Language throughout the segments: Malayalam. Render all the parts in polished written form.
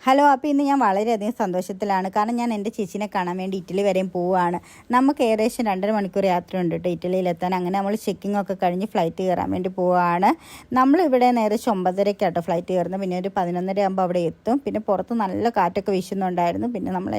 ഹലോ, അപ്പോൾ ഇന്ന് ഞാൻ വളരെയധികം സന്തോഷത്തിലാണ്. കാരണം ഞാൻ എൻ്റെ ചേച്ചീനെ കാണാൻ വേണ്ടി ഇറ്റലി വരെയും പോവുകയാണ്. നമുക്ക് ഏകദേശം 2.5 മണിക്കൂർ യാത്രയുണ്ട് കേട്ടോ ഇറ്റലിയിലെത്താൻ. അങ്ങനെ നമ്മൾ ചെക്കിംഗ് ഒക്കെ കഴിഞ്ഞ് ഫ്ലൈറ്റ് കയറാൻ വേണ്ടി പോവുകയാണ്. നമ്മളിവിടെ ഏകദേശം 9:30 ഫ്ലൈറ്റ് കയറുന്നത്. പിന്നെ ഒരു 11:30 ആകുമ്പോൾ അവിടെ എത്തും. പിന്നെ പുറത്ത് നല്ല കാറ്റൊക്കെ വീശുന്നുണ്ടായിരുന്നു. പിന്നെ നമ്മൾ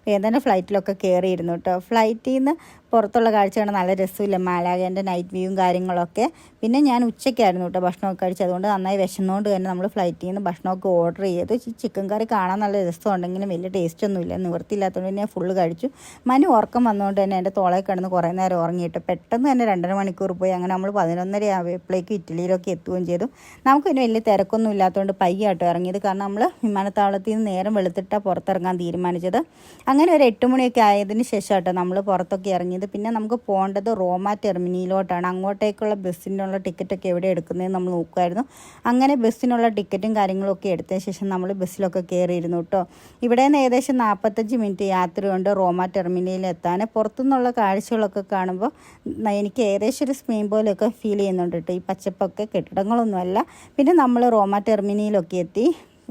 വേദന ഫ്ലൈറ്റിലൊക്കെ കയറിയിരുന്നു കേട്ടോ. ഫ്ലൈറ്റിൽ നിന്ന് പുറത്തുള്ള കാഴ്ചയാണ് നല്ല രസമില്ല, മാലാഗേൻ്റെ നൈറ്റ് വ്യൂവും കാര്യങ്ങളൊക്കെ. പിന്നെ ഞാൻ ഉച്ചയ്ക്കായിരുന്നു കേട്ടോ ഭക്ഷണമൊക്കെ കഴിച്ചത്. അതുകൊണ്ട് നന്നായി വിശന്നുകൊണ്ട് തന്നെ നമ്മൾ ഫ്ലൈറ്റിൽ നിന്ന് ഭക്ഷണമൊക്കെ ഓർഡർ ചെയ്തു. ചിക്കൻ കറി കാണാൻ നല്ല രസമുണ്ടെങ്കിലും വലിയ ടേസ്റ്റ് ഒന്നുമില്ല, നിവൃത്തിയില്ലാത്തതുകൊണ്ട് ഞാൻ ഫുള്ള് കഴിച്ചു. മനു ഉറക്കം വന്നുകൊണ്ട് തന്നെ എൻ്റെ തോളയിൽ കിടന്ന് കുറേ നേരം ഉറങ്ങിയിട്ട് പെട്ടെന്ന് തന്നെ 2.5 മണിക്കൂർ പോയി. അങ്ങനെ നമ്മൾ 11:30 ആയപ്പോഴേക്കും ഇറ്റലിയിലൊക്കെ എത്തുകയും ചെയ്തു. നമുക്ക് പിന്നെ വലിയ തിരക്കൊന്നും ഇല്ലാത്തതുകൊണ്ട് പയ്യാട്ടോ ഇറങ്ങിയത്. കാരണം നമ്മൾ വിമാനത്താവളത്തിൽ നിന്ന് നേരം വെളുത്തിട്ടാണ് പുറത്തിറങ്ങാൻ തീരുമാനിച്ചത്. അങ്ങനെ ഒരു 8 മണിയൊക്കെ ആയതിന് ശേഷം കേട്ടോ നമ്മൾ പുറത്തൊക്കെ ഇറങ്ങിയത്. പിന്നെ നമുക്ക് പോകേണ്ടത് റോമ ടെർമിനലിലോട്ടാണ്. അങ്ങോട്ടേക്കുള്ള ബസ്സിനുള്ള ടിക്കറ്റൊക്കെ എവിടെ എടുക്കുന്നതെന്ന് നമ്മൾ നോക്കുമായിരുന്നു. അങ്ങനെ ബസ്സിനുള്ള ടിക്കറ്റും കാര്യങ്ങളൊക്കെ എടുത്തതിന് ശേഷം നമ്മൾ ബസ്സിലൊക്കെ കയറിയിരുന്നു കേട്ടോ. ഇവിടെ നിന്ന് ഏകദേശം 45 മിനിറ്റ് യാത്രയുണ്ട് റോമ ടെർമിനലിൽ എത്താൻ. പുറത്തുനിന്നുള്ള കാഴ്ചകളൊക്കെ കാണുമ്പോൾ എനിക്ക് ഏകദേശം ഒരു സ്പെയിൻ പോലെയൊക്കെ ഫീൽ ചെയ്യുന്നുണ്ട് കേട്ടോ. ഈ പച്ചപ്പൊക്കെ കെട്ടിടങ്ങളൊന്നുമല്ല. പിന്നെ നമ്മൾ റോമ ടെർമിനലിലൊക്കെ എത്തി.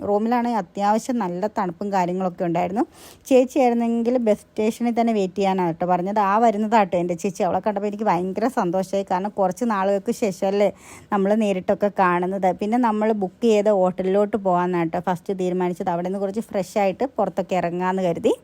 റൂമിലാണെങ്കിൽ അത്യാവശ്യം നല്ല തണുപ്പും കാര്യങ്ങളൊക്കെ ഉണ്ടായിരുന്നു. ചേച്ചി ആയിരുന്നെങ്കിൽ ബസ് സ്റ്റേഷനിൽ തന്നെ വെയിറ്റ് ചെയ്യാനാണ് കേട്ടോ പറഞ്ഞത്. വരുന്നതാട്ടോ എൻ്റെ ചേച്ചി. അവളെ കണ്ടപ്പോൾ എനിക്ക് ഭയങ്കര സന്തോഷമായി. കാരണം കുറച്ച് നാളുകൾക്ക് ശേഷമല്ലേ നമ്മൾ നേരിട്ടൊക്കെ കാണുന്നത്. പിന്നെ നമ്മൾ ബുക്ക് ചെയ്ത ഹോട്ടലിലോട്ട് പോകാനാണ് കേട്ടോ ഫസ്റ്റ് തീരുമാനിച്ചത്. അവിടെ നിന്ന് കുറച്ച് ഫ്രഷ് ആയിട്ട് പുറത്തൊക്കെ ഇറങ്ങാമെന്ന് കരുതി.